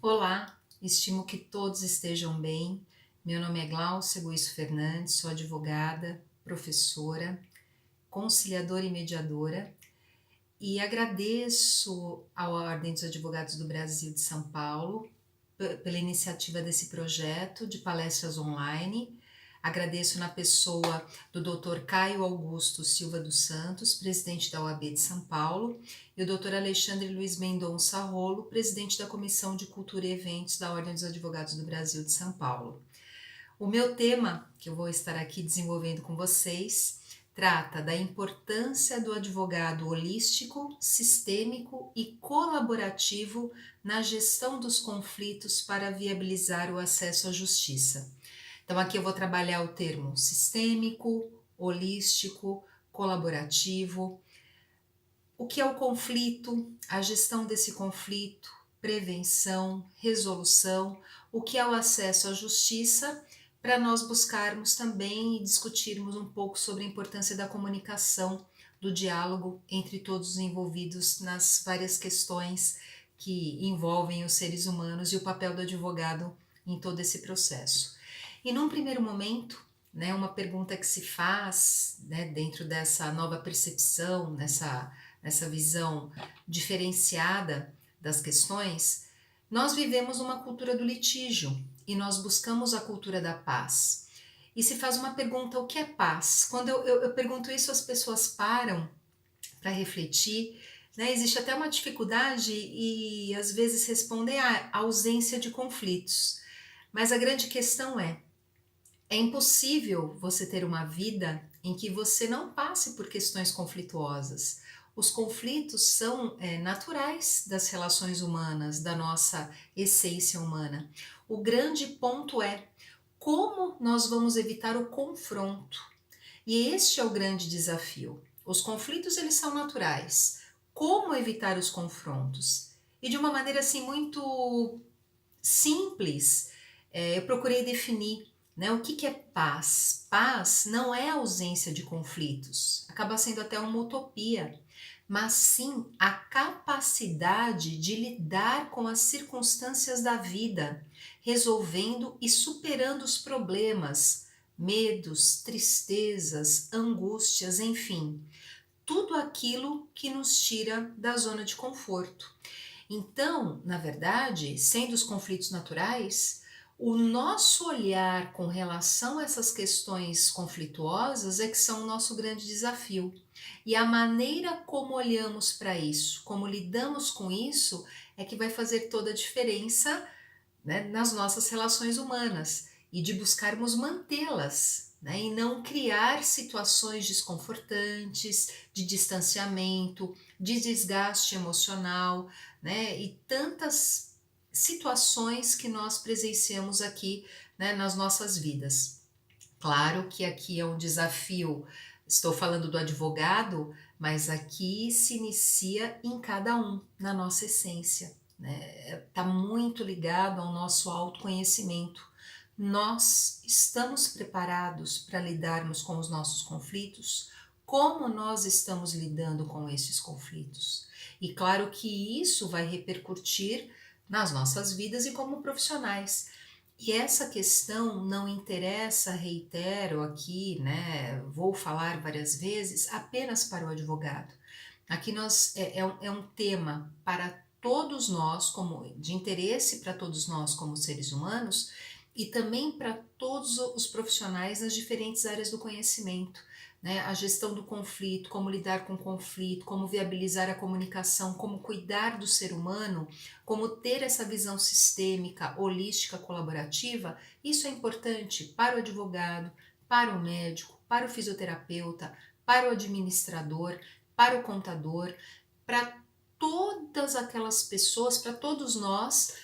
Olá, estimo que todos estejam bem. Meu nome é Glaucia Guiço Fernandes, sou advogada, professora, conciliadora e mediadora e agradeço à Ordem dos Advogados do Brasil de São Paulo pela iniciativa desse projeto de palestras online. Agradeço na pessoa do Dr. Caio Augusto Silva dos Santos, presidente da OAB de São Paulo, e o Dr. Alexandre Luiz Mendonça Rolo, presidente da Comissão de Cultura e Eventos da Ordem dos Advogados do Brasil de São Paulo. O meu tema, que eu vou estar aqui desenvolvendo com vocês, trata da importância do advogado holístico, sistêmico e colaborativo na gestão dos conflitos para viabilizar o acesso à justiça. Então, aqui eu vou trabalhar o termo sistêmico, holístico, colaborativo. O que é o conflito, a gestão desse conflito, prevenção, resolução, o que é o acesso à justiça, para nós buscarmos também e discutirmos um pouco sobre a importância da comunicação, do diálogo entre todos os envolvidos nas várias questões que envolvem os seres humanos e o papel do advogado em todo esse processo. E num primeiro momento, uma pergunta que se faz dentro dessa nova percepção, nessa visão diferenciada das questões, nós vivemos uma cultura do litígio e nós buscamos a cultura da paz. E se faz uma pergunta, o que é paz? Quando eu pergunto isso, as pessoas param para refletir, existe até uma dificuldade e às vezes respondem a ausência de conflitos. Mas a grande questão é impossível você ter uma vida em que você não passe por questões conflituosas. Os conflitos são naturais das relações humanas, da nossa essência humana. O grande ponto é como nós vamos evitar o confronto. E este é o grande desafio. Os conflitos, eles são naturais. Como evitar os confrontos? E de uma maneira assim muito simples, eu procurei definir o que é paz. Paz não é a ausência de conflitos, acaba sendo até uma utopia, mas sim a capacidade de lidar com as circunstâncias da vida, resolvendo e superando os problemas, medos, tristezas, angústias, enfim, tudo aquilo que nos tira da zona de conforto. Então, na verdade, sendo os conflitos naturais, o nosso olhar com relação a essas questões conflituosas é que são o nosso grande desafio. E a maneira como olhamos para isso, como lidamos com isso, é que vai fazer toda a diferença nas nossas relações humanas e de buscarmos mantê-las. E não criar situações desconfortantes, de distanciamento, de desgaste emocional, e tantas situações que nós presenciamos aqui nas nossas vidas. Claro que aqui é um desafio, estou falando do advogado, mas aqui se inicia em cada um, na nossa essência. Está muito ligado ao nosso autoconhecimento. Nós estamos preparados para lidarmos com os nossos conflitos? Como nós estamos lidando com esses conflitos? E claro que isso vai repercutir nas nossas vidas e como profissionais. E essa questão não interessa, reitero aqui, vou falar várias vezes, apenas para o advogado. Aqui é um tema para todos nós, como de interesse para todos nós como seres humanos, e também para todos os profissionais nas diferentes áreas do conhecimento. A gestão do conflito, como lidar com o conflito, como viabilizar a comunicação, como cuidar do ser humano, como ter essa visão sistêmica, holística, colaborativa, isso é importante para o advogado, para o médico, para o fisioterapeuta, para o administrador, para o contador, para todas aquelas pessoas, para todos nós,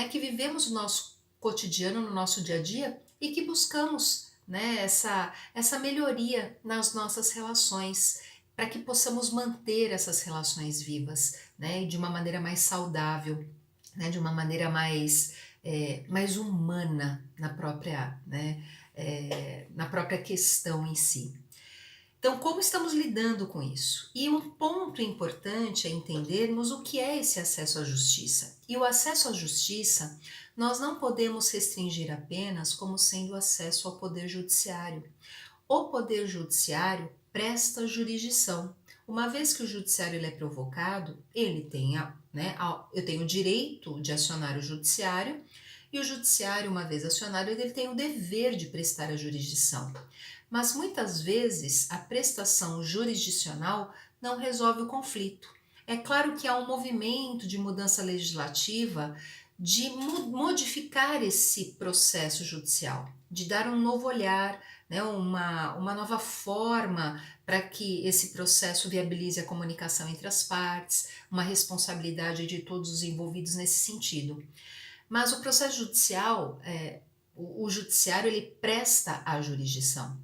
que vivemos o nosso cotidiano, no nosso dia a dia e que buscamos essa melhoria nas nossas relações, para que possamos manter essas relações vivas, de uma maneira mais saudável, de uma maneira mais humana na própria questão em si. Então, como estamos lidando com isso? E um ponto importante é entendermos o que é esse acesso à justiça. E o acesso à justiça, nós não podemos restringir apenas como sendo acesso ao poder judiciário. O poder judiciário presta jurisdição. Uma vez que o judiciário ele é provocado, ele tem eu tenho o direito de acionar o judiciário, e o judiciário, uma vez acionado, ele tem o dever de prestar a jurisdição. Mas muitas vezes a prestação jurisdicional não resolve o conflito. É claro que há um movimento de mudança legislativa de modificar esse processo judicial, de dar um novo olhar, né, uma nova forma para que esse processo viabilize a comunicação entre as partes, uma responsabilidade de todos os envolvidos nesse sentido. Mas o processo judicial, o judiciário, ele presta a jurisdição.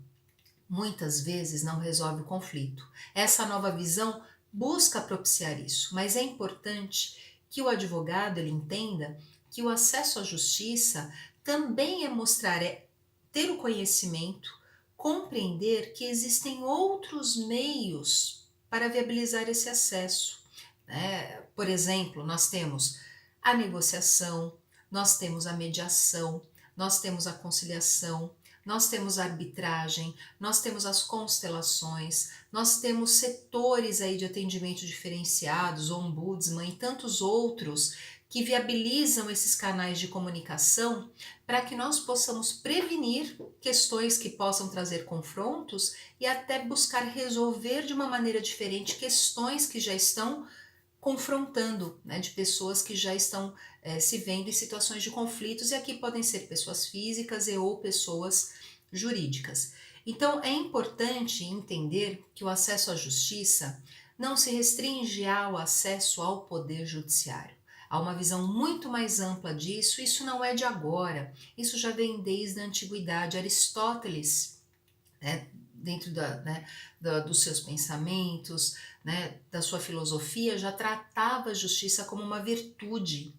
Muitas vezes não resolve o conflito. Essa nova visão busca propiciar isso, mas é importante que o advogado ele entenda que o acesso à justiça também é mostrar, é ter o conhecimento, compreender que existem outros meios para viabilizar esse acesso, né? Por exemplo, nós temos a negociação, nós temos a mediação, nós temos a conciliação, nós temos a arbitragem, nós temos as constelações, nós temos setores aí de atendimento diferenciados, ombudsman e tantos outros que viabilizam esses canais de comunicação para que nós possamos prevenir questões que possam trazer confrontos e até buscar resolver de uma maneira diferente questões que já estão confrontando, né, de pessoas que já estão se vendo em situações de conflitos, e aqui podem ser pessoas físicas e ou pessoas jurídicas. Então é importante entender que o acesso à justiça não se restringe ao acesso ao poder judiciário. Há uma visão muito mais ampla disso. Isso não é de agora, isso já vem desde a antiguidade. Aristóteles, né, dentro dos seus pensamentos, né, da sua filosofia, já tratava a justiça como uma virtude.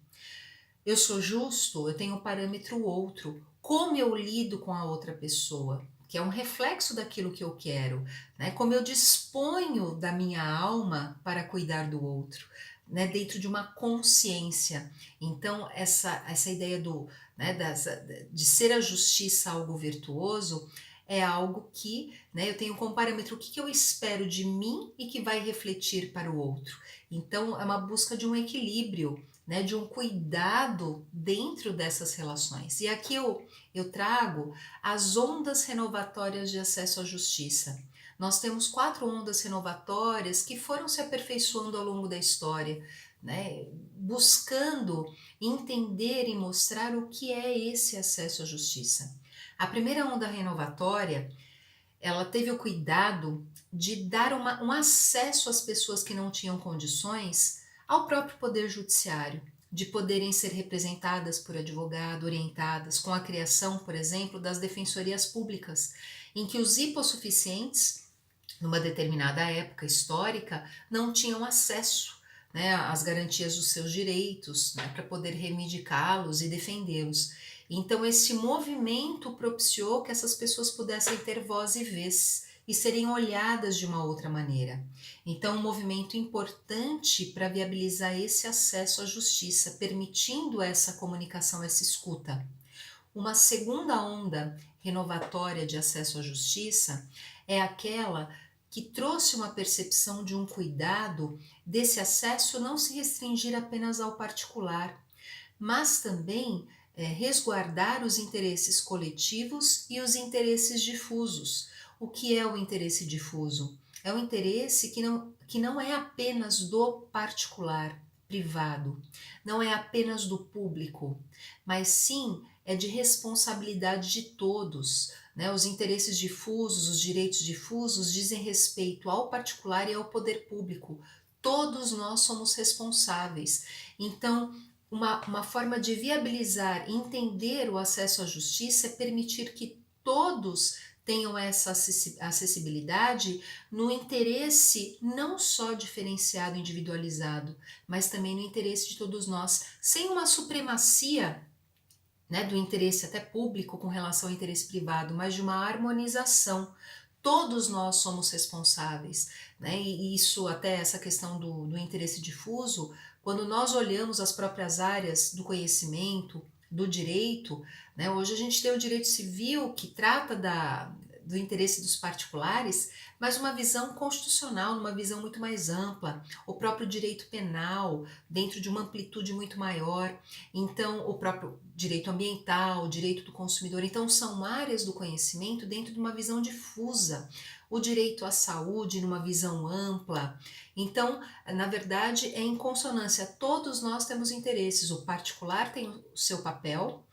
Eu sou justo, eu tenho um parâmetro outro. Como eu lido com a outra pessoa, que é um reflexo daquilo que eu quero, né? Como eu disponho da minha alma para cuidar do outro, né? Dentro de uma consciência. Então, essa ideia de ser a justiça algo virtuoso é algo que, né, eu tenho como parâmetro o que eu espero de mim e que vai refletir para o outro. Então, é uma busca de um equilíbrio, né, de um cuidado dentro dessas relações. E aqui eu trago as ondas renovatórias de acesso à justiça. Nós temos 4 ondas renovatórias que foram se aperfeiçoando ao longo da história, né, buscando entender e mostrar o que é esse acesso à justiça. A primeira onda renovatória, ela teve o cuidado de dar um acesso às pessoas que não tinham condições ao próprio poder judiciário, de poderem ser representadas por advogado, orientadas com a criação, por exemplo, das defensorias públicas, em que os hipossuficientes, numa determinada época histórica, não tinham acesso, né, às garantias dos seus direitos, né, para poder reivindicá-los e defendê-los. Então, esse movimento propiciou que essas pessoas pudessem ter voz e vez e serem olhadas de uma outra maneira. Então, um movimento importante para viabilizar esse acesso à justiça, permitindo essa comunicação, essa escuta. Uma segunda onda renovatória de acesso à justiça é aquela que trouxe uma percepção de um cuidado desse acesso não se restringir apenas ao particular, mas também resguardar os interesses coletivos e os interesses difusos. O que é o interesse difuso? É um interesse que não é apenas do particular, privado, não é apenas do público, mas sim é de responsabilidade de todos, né? Os interesses difusos, os direitos difusos dizem respeito ao particular e ao poder público. Todos nós somos responsáveis. Então, uma forma de viabilizar e entender o acesso à justiça é permitir que todos tenham essa acessibilidade no interesse não só diferenciado, individualizado, mas também no interesse de todos nós, sem uma supremacia, né, do interesse até público com relação ao interesse privado, mas de uma harmonização. Todos nós somos responsáveis, né? E isso, até essa questão do interesse difuso, quando nós olhamos as próprias áreas do conhecimento, do direito, né? Hoje a gente tem o direito civil que trata do interesse dos particulares, mas uma visão constitucional, uma visão muito mais ampla, o próprio direito penal, dentro de uma amplitude muito maior, então o próprio direito ambiental, o direito do consumidor, então são áreas do conhecimento dentro de uma visão difusa, o direito à saúde numa visão ampla, então na verdade é em consonância, todos nós temos interesses, o particular tem o seu papel,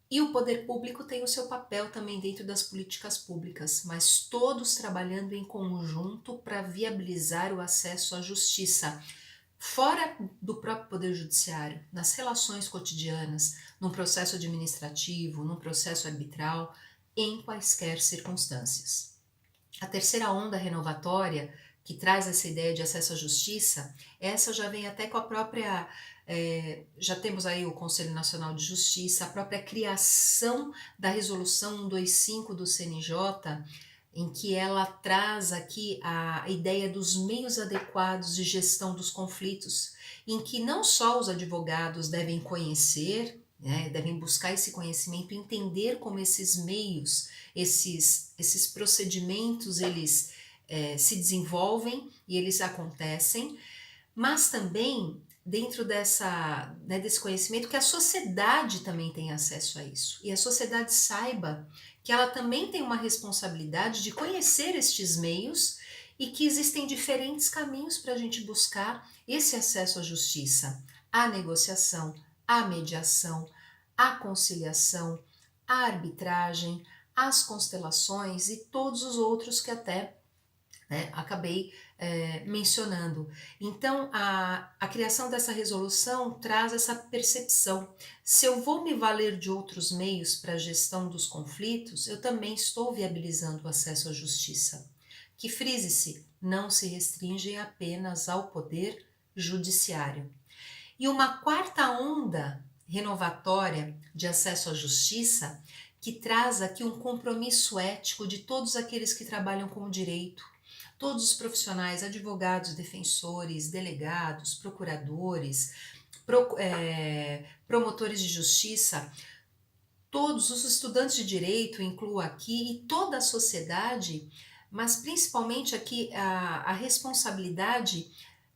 e o poder público tem o seu papel também dentro das políticas públicas, mas todos trabalhando em conjunto para viabilizar o acesso à justiça, fora do próprio poder judiciário, nas relações cotidianas, num processo administrativo, num processo arbitral, em quaisquer circunstâncias. A terceira onda renovatória, que traz essa ideia de acesso à justiça, essa já vem até com a própria. Já temos aí o Conselho Nacional de Justiça, a própria criação da Resolução 125 do CNJ, em que ela traz aqui a ideia dos meios adequados de gestão dos conflitos, em que não só os advogados devem conhecer, né, devem buscar esse conhecimento, entender como esses meios, esses procedimentos, eles se desenvolvem e eles acontecem, mas também dentro desse conhecimento que a sociedade também tem acesso a isso e a sociedade saiba que ela também tem uma responsabilidade de conhecer estes meios e que existem diferentes caminhos para a gente buscar esse acesso à justiça, à negociação, à mediação, à conciliação, à arbitragem, às constelações e todos os outros que até acabei mencionando. Então, a criação dessa resolução traz essa percepção. Se eu vou me valer de outros meios para a gestão dos conflitos, eu também estou viabilizando o acesso à justiça. Que frise-se, não se restringem apenas ao poder judiciário. E uma quarta onda renovatória de acesso à justiça que traz aqui um compromisso ético de todos aqueles que trabalham com o direito, todos os profissionais, advogados, defensores, delegados, procuradores, promotores de justiça, todos os estudantes de direito, incluo aqui, e toda a sociedade, mas principalmente aqui a responsabilidade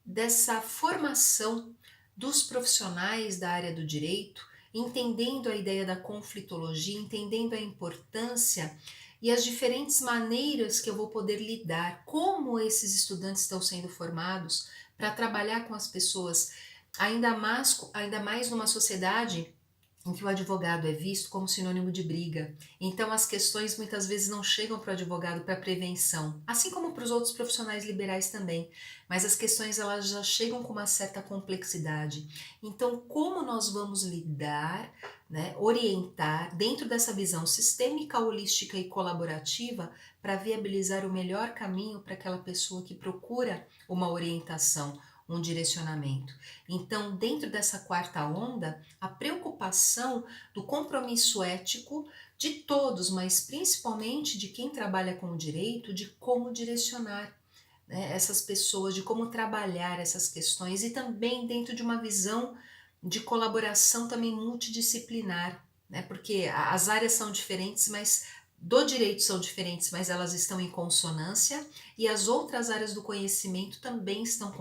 dessa formação dos profissionais da área do direito, entendendo a ideia da conflitologia, entendendo a importância e as diferentes maneiras que eu vou poder lidar, como esses estudantes estão sendo formados para trabalhar com as pessoas, ainda mais numa sociedade em que o advogado é visto como sinônimo de briga. Então as questões muitas vezes não chegam para o advogado para prevenção, assim como para os outros profissionais liberais também, mas as questões elas já chegam com uma certa complexidade. Então como nós vamos lidar, né, orientar dentro dessa visão sistêmica, holística e colaborativa para viabilizar o melhor caminho para aquela pessoa que procura uma orientação, um direcionamento. Então, dentro dessa quarta onda, a preocupação do compromisso ético de todos, mas principalmente de quem trabalha com o direito, de como direcionar, né, essas pessoas, de como trabalhar essas questões e também dentro de uma visão de colaboração também multidisciplinar, né, porque as áreas são diferentes, mas do direito são diferentes, mas elas estão em consonância e as outras áreas do conhecimento também estão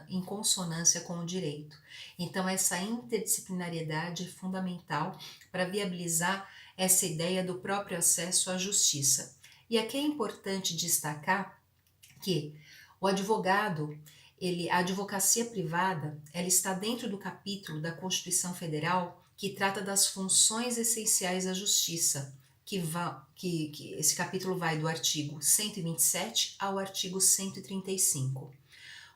em consonância com o direito. Então, essa interdisciplinariedade é fundamental para viabilizar essa ideia do próprio acesso à justiça. E aqui é importante destacar que o advogado, a advocacia privada, ela está dentro do capítulo da Constituição Federal que trata das funções essenciais à justiça, que esse capítulo vai do artigo 127 ao artigo 135.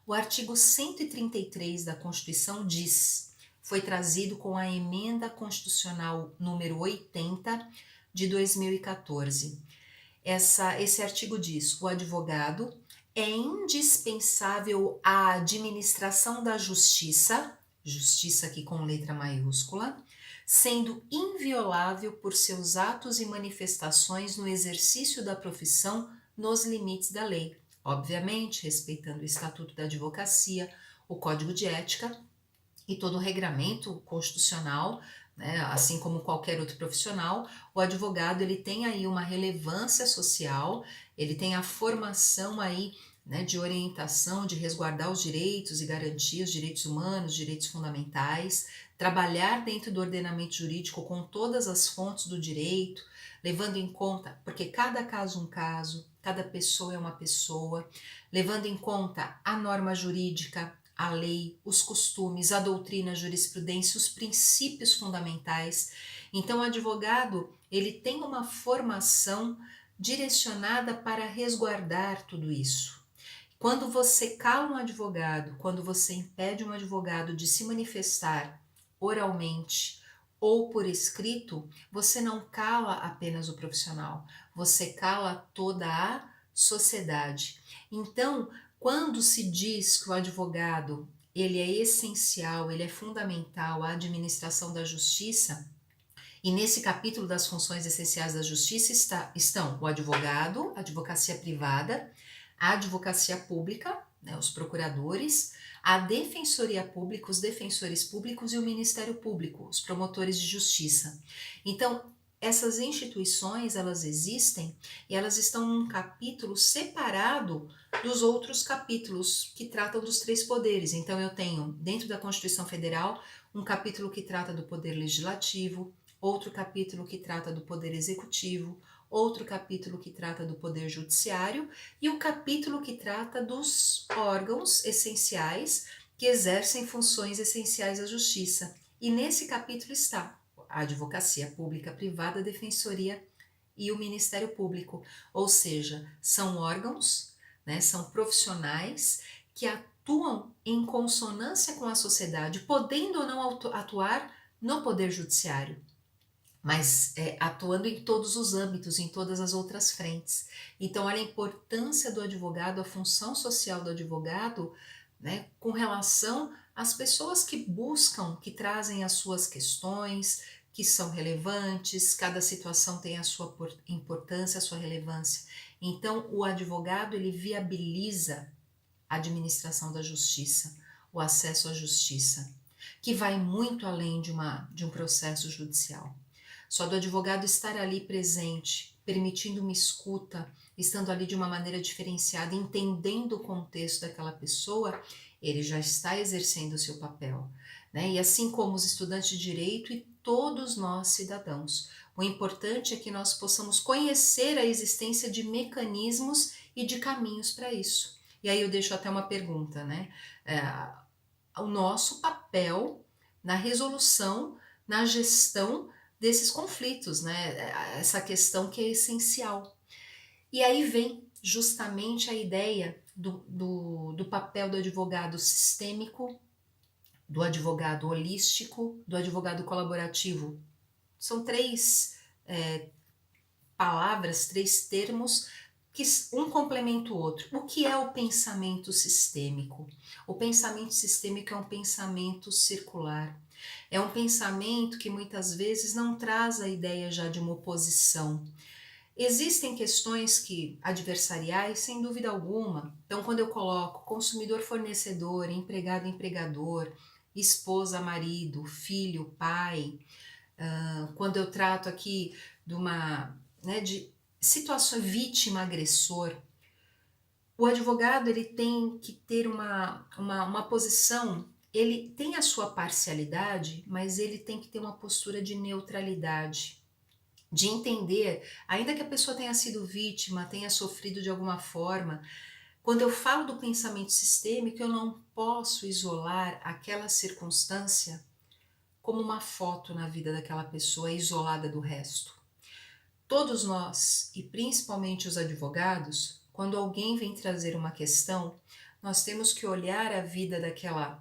O artigo 133 da Constituição diz, foi trazido com a emenda constitucional número 80 de 2014. Esse artigo diz, o advogado é indispensável à administração da justiça, justiça aqui com letra maiúscula, sendo inviolável por seus atos e manifestações no exercício da profissão nos limites da lei. Obviamente, respeitando o Estatuto da Advocacia, o Código de Ética e todo o regramento constitucional, né, assim como qualquer outro profissional, o advogado ele tem aí uma relevância social, ele tem a formação aí, né, de orientação, de resguardar os direitos e garantir os direitos humanos, direitos fundamentais, trabalhar dentro do ordenamento jurídico com todas as fontes do direito, levando em conta, porque cada caso é um caso, cada pessoa é uma pessoa, levando em conta a norma jurídica, a lei, os costumes, a doutrina, a jurisprudência, os princípios fundamentais. Então, o advogado, ele tem uma formação direcionada para resguardar tudo isso. Quando você cala um advogado, quando você impede um advogado de se manifestar oralmente ou por escrito, você não cala apenas o profissional, você cala toda a sociedade. Então, quando se diz que o advogado ele é essencial, ele é fundamental à administração da justiça, e nesse capítulo das funções essenciais da justiça estão o advogado, a advocacia privada, a advocacia pública, né, os procuradores, a defensoria pública, os defensores públicos e o Ministério Público, os promotores de justiça. Então, essas instituições, elas existem e elas estão num capítulo separado dos outros capítulos que tratam dos três poderes. Então, eu tenho, dentro da Constituição Federal, um capítulo que trata do poder legislativo, outro capítulo que trata do poder executivo, outro capítulo que trata do poder judiciário e o capítulo que trata dos órgãos essenciais que exercem funções essenciais à justiça. E nesse capítulo está a advocacia pública, privada, a defensoria e o Ministério Público, ou seja, são órgãos, né, são profissionais que atuam em consonância com a sociedade, podendo ou não atuar no poder judiciário, mas atuando em todos os âmbitos, em todas as outras frentes. Então, olha a importância do advogado, a função social do advogado, né, com relação às pessoas que buscam, que trazem as suas questões, que são relevantes, cada situação tem a sua importância, a sua relevância. Então, o advogado, ele viabiliza a administração da justiça, o acesso à justiça, que vai muito além de um processo judicial. Só do advogado estar ali presente, permitindo uma escuta, estando ali de uma maneira diferenciada, entendendo o contexto daquela pessoa, ele já está exercendo o seu papel, né? E assim como os estudantes de direito e todos nós cidadãos, o importante é que nós possamos conhecer a existência de mecanismos e de caminhos para isso. E aí eu deixo até uma pergunta, né? O nosso papel na resolução, na gestão desses conflitos, né? Essa questão que é essencial. E aí vem justamente a ideia do papel do advogado sistêmico, do advogado holístico, do advogado colaborativo. São três palavras, três termos que um complementa o outro. O que é o pensamento sistêmico? O pensamento sistêmico é um pensamento circular. É um pensamento que muitas vezes não traz a ideia já de uma oposição. Existem questões que adversariais, sem dúvida alguma. Então, quando eu coloco consumidor-fornecedor, empregado-empregador, esposa-marido, filho-pai, quando eu trato aqui de situação vítima-agressor, o advogado ele tem que ter uma posição, ele tem a sua parcialidade, mas ele tem que ter uma postura de neutralidade, de entender, ainda que a pessoa tenha sido vítima, tenha sofrido de alguma forma, quando eu falo do pensamento sistêmico, eu não posso isolar aquela circunstância como uma foto na vida daquela pessoa isolada do resto. Todos nós, e principalmente os advogados, quando alguém vem trazer uma questão, nós temos que olhar a vida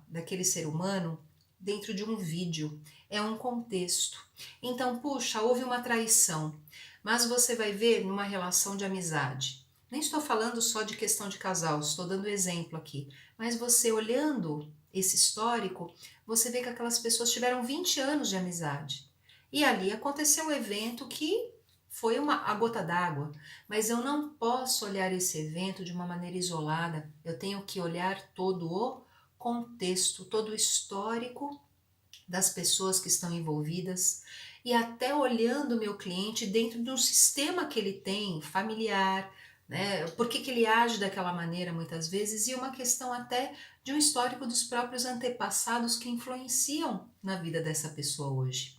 daquele ser humano dentro de um vídeo, é um contexto. Então, puxa, houve uma traição, mas você vai ver numa relação de amizade. Nem estou falando só de questão de casal, estou dando exemplo aqui, mas você olhando esse histórico, você vê que aquelas pessoas tiveram 20 anos de amizade. E ali aconteceu um evento que foi a gota d'água, mas eu não posso olhar esse evento de uma maneira isolada, eu tenho que olhar todo o contexto, todo o histórico das pessoas que estão envolvidas e até olhando o meu cliente dentro de um sistema que ele tem, familiar, né? Por que ele age daquela maneira muitas vezes e uma questão até de um histórico dos próprios antepassados que influenciam na vida dessa pessoa hoje.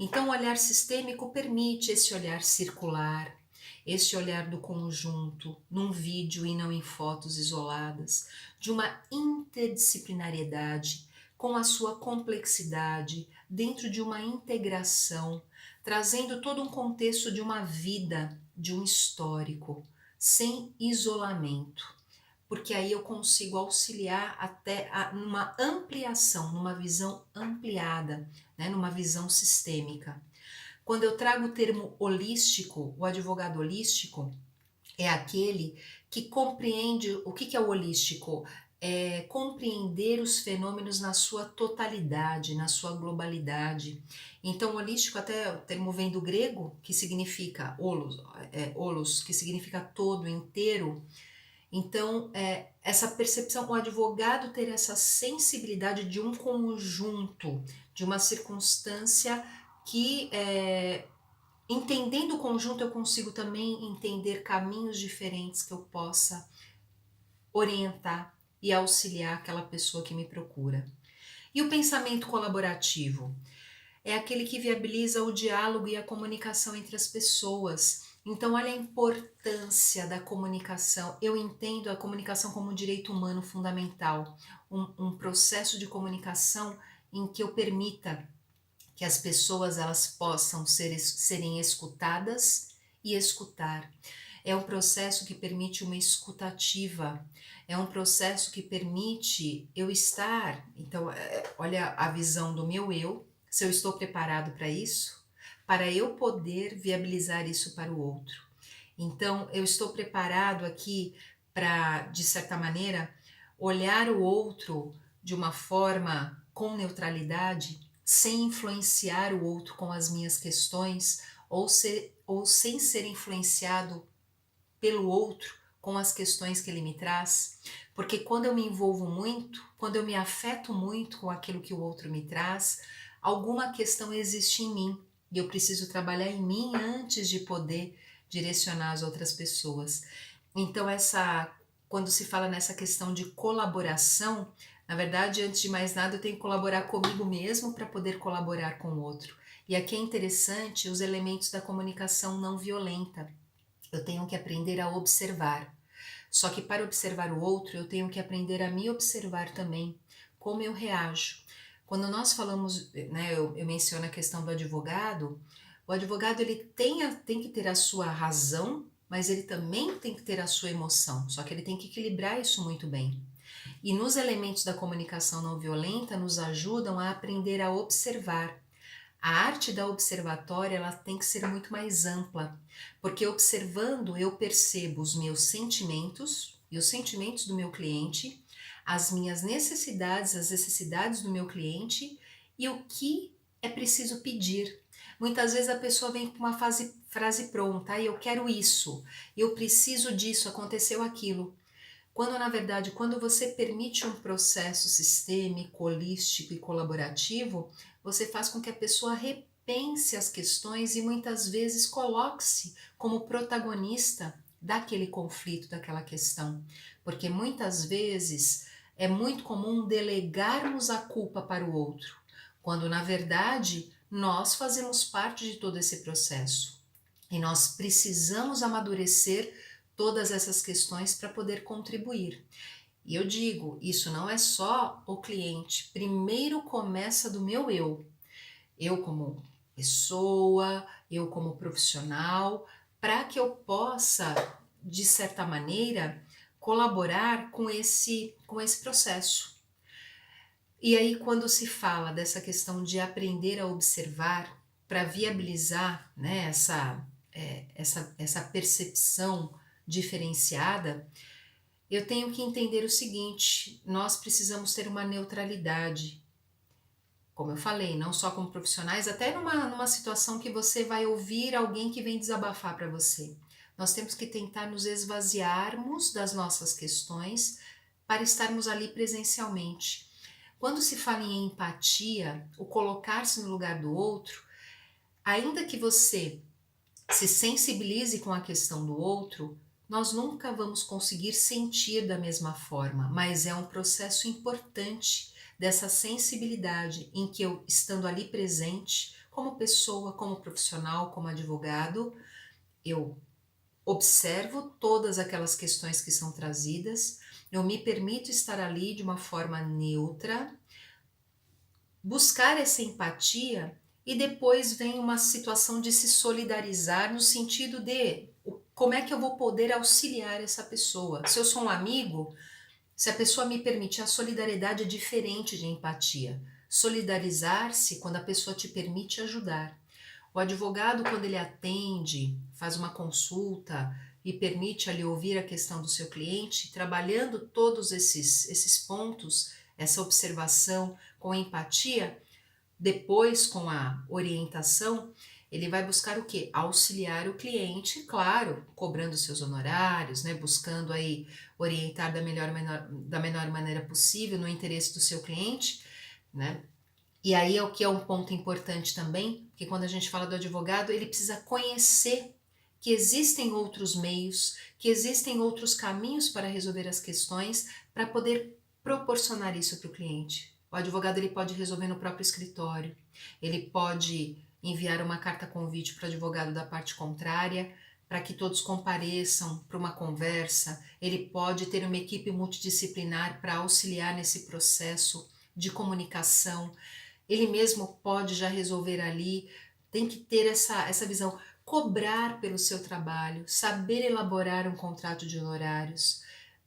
Então, o olhar sistêmico permite esse olhar circular, esse olhar do conjunto, num vídeo e não em fotos isoladas, de uma interdisciplinariedade com a sua complexidade, dentro de uma integração, trazendo todo um contexto de uma vida, de um histórico, sem isolamento, porque aí eu consigo auxiliar até numa ampliação, numa visão ampliada, né, numa visão sistêmica. Quando eu trago o termo holístico, o advogado holístico é aquele que compreende o que é o holístico. É compreender os fenômenos na sua totalidade, na sua globalidade. Então, holístico, até o termo vem do grego, que significa holos, que significa todo, inteiro. Então, essa percepção, o advogado ter essa sensibilidade de um conjunto, de uma circunstância que, entendendo o conjunto, eu consigo também entender caminhos diferentes que eu possa orientar e auxiliar aquela pessoa que me procura. E o pensamento colaborativo? É aquele que viabiliza o diálogo e a comunicação entre as pessoas. Então, olha a importância da comunicação. Eu entendo a comunicação como um direito humano fundamental, um processo de comunicação em que eu permita que as pessoas elas possam serem escutadas e escutar. É um processo que permite uma escutativa, é um processo que permite eu estar. Então, olha a visão do meu eu, se eu estou preparado para eu poder viabilizar isso para o outro. Então, eu estou preparado aqui para, de certa maneira, olhar o outro de uma forma com neutralidade, sem influenciar o outro com as minhas questões ou sem ser influenciado pelo outro com as questões que ele me traz, porque quando eu me envolvo muito, quando eu me afeto muito com aquilo que o outro me traz, alguma questão existe em mim e eu preciso trabalhar em mim antes de poder direcionar as outras pessoas. Então, quando se fala nessa questão de colaboração, na verdade, antes de mais nada, eu tenho que colaborar comigo mesmo para poder colaborar com o outro. E aqui é interessante os elementos da comunicação não violenta. Eu tenho que aprender a observar. Só que para observar o outro, eu tenho que aprender a me observar também, como eu reajo. Quando nós falamos, né, eu menciono a questão do advogado, o advogado ele tem que ter a sua razão, mas ele também tem que ter a sua emoção, só que ele tem que equilibrar isso muito bem. E nos elementos da comunicação não violenta nos ajudam a aprender a observar. A arte da observatória ela tem que ser muito mais ampla, porque observando eu percebo os meus sentimentos e os sentimentos do meu cliente, as minhas necessidades, as necessidades do meu cliente e o que é preciso pedir. Muitas vezes a pessoa vem com uma frase pronta, eu quero isso, eu preciso disso, aconteceu aquilo. Quando na verdade, quando você permite um processo sistêmico, holístico e colaborativo, você faz com que a pessoa repense as questões e muitas vezes coloque-se como protagonista daquele conflito, daquela questão. Porque muitas vezes é muito comum delegarmos a culpa para o outro, quando na verdade nós fazemos parte de todo esse processo. E nós precisamos amadurecer todas essas questões para poder contribuir. E eu digo, isso não é só o cliente. Primeiro começa do meu eu. Eu como pessoa, eu como profissional, para que eu possa, de certa maneira, colaborar com esse processo. E aí, quando se fala dessa questão de aprender a observar para viabilizar, né, essa percepção diferenciada, eu tenho que entender o seguinte: nós precisamos ter uma neutralidade. como eu falei, não só como profissionais, até numa situação que você vai ouvir alguém que vem desabafar para você. Nós temos que tentar nos esvaziarmos das nossas questões para estarmos ali presencialmente. Quando se fala em empatia, o colocar-se no lugar do outro, ainda que você se sensibilize com a questão do outro, nós nunca vamos conseguir sentir da mesma forma, mas é um processo importante dessa sensibilidade em que eu, estando ali presente, como pessoa, como profissional, como advogado, eu observo todas aquelas questões que são trazidas, eu me permito estar ali de uma forma neutra, buscar essa empatia e depois vem uma situação de se solidarizar no sentido de como é que eu vou poder auxiliar essa pessoa. Se eu sou um amigo, se a pessoa me permite, a solidariedade é diferente de empatia. Solidarizar-se quando a pessoa te permite ajudar. O advogado, quando ele atende, faz uma consulta e permite ali ouvir a questão do seu cliente, trabalhando todos esses pontos, essa observação com empatia, depois com a orientação, ele vai buscar o quê? Auxiliar o cliente, claro, cobrando seus honorários, né? Buscando aí orientar da menor maneira possível no interesse do seu cliente, né? E aí é o que é um ponto importante também, porque quando a gente fala do advogado, ele precisa conhecer que existem outros meios, que existem outros caminhos para resolver as questões, para poder proporcionar isso para o cliente. O advogado ele pode resolver no próprio escritório, ele pode enviar uma carta convite para o advogado da parte contrária, para que todos compareçam para uma conversa, ele pode ter uma equipe multidisciplinar para auxiliar nesse processo de comunicação, ele mesmo pode já resolver ali, tem que ter essa visão, cobrar pelo seu trabalho, saber elaborar um contrato de honorários,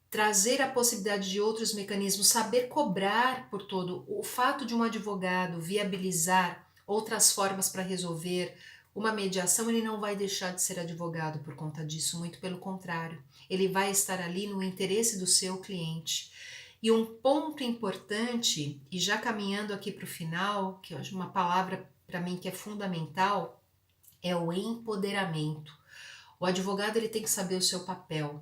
trazer a possibilidade de outros mecanismos, saber cobrar por todo. O fato de um advogado viabilizar outras formas para resolver uma mediação, ele não vai deixar de ser advogado por conta disso, muito pelo contrário. Ele vai estar ali no interesse do seu cliente. E um ponto importante, e já caminhando aqui para o final, que eu acho uma palavra para mim que é fundamental, é o empoderamento. O advogado ele tem que saber o seu papel,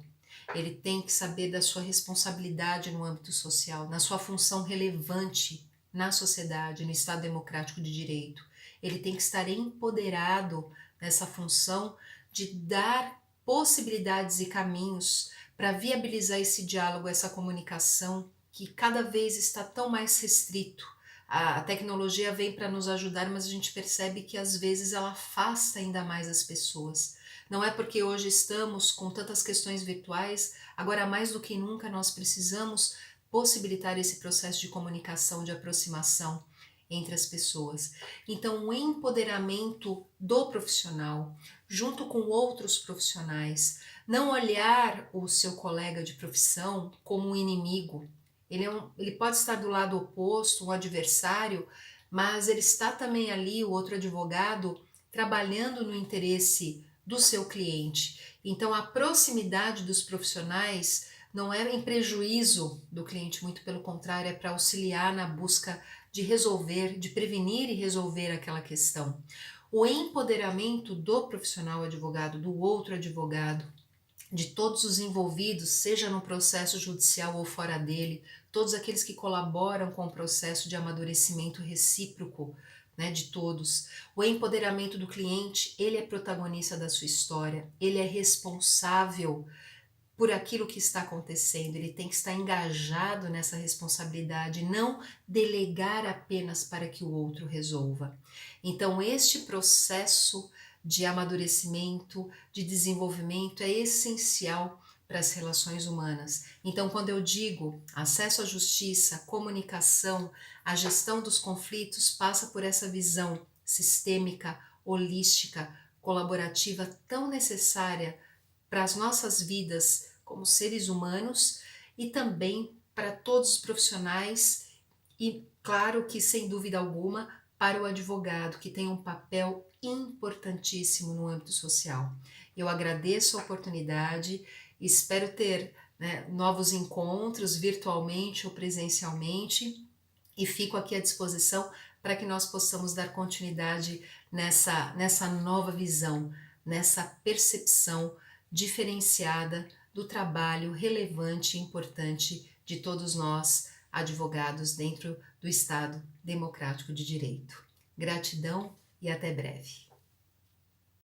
ele tem que saber da sua responsabilidade no âmbito social, na sua função relevante na sociedade, no Estado democrático de direito. Ele tem que estar empoderado nessa função de dar possibilidades e caminhos para viabilizar esse diálogo, essa comunicação que cada vez está tão mais restrito. A tecnologia vem para nos ajudar, mas a gente percebe que às vezes ela afasta ainda mais as pessoas. Não é porque hoje estamos com tantas questões virtuais, agora mais do que nunca nós precisamos possibilitar esse processo de comunicação, de aproximação entre as pessoas. Então, o empoderamento do profissional, junto com outros profissionais, não olhar o seu colega de profissão como um inimigo. Ele pode estar do lado oposto, um adversário, mas ele está também ali, o outro advogado, trabalhando no interesse do seu cliente. Então, a proximidade dos profissionais não é em prejuízo do cliente, muito pelo contrário, é para auxiliar na busca de resolver, de prevenir e resolver aquela questão. O empoderamento do profissional advogado, do outro advogado, de todos os envolvidos, seja no processo judicial ou fora dele, todos aqueles que colaboram com o processo de amadurecimento recíproco, né, de todos. O empoderamento do cliente, ele é protagonista da sua história, ele é responsável por aquilo que está acontecendo, ele tem que estar engajado nessa responsabilidade, não delegar apenas para que o outro resolva. Então, este processo de amadurecimento, de desenvolvimento é essencial para as relações humanas. Então, quando eu digo acesso à justiça, comunicação, a gestão dos conflitos passa por essa visão sistêmica, holística, colaborativa tão necessária para as nossas vidas como seres humanos e também para todos os profissionais e, claro que sem dúvida alguma, para o advogado, que tem um papel importantíssimo no âmbito social. Eu agradeço a oportunidade, espero ter, né, novos encontros virtualmente ou presencialmente e fico aqui à disposição para que nós possamos dar continuidade nessa nova visão, nessa percepção diferenciada do trabalho relevante e importante de todos nós, advogados, dentro do Estado Democrático de Direito. Gratidão e até breve.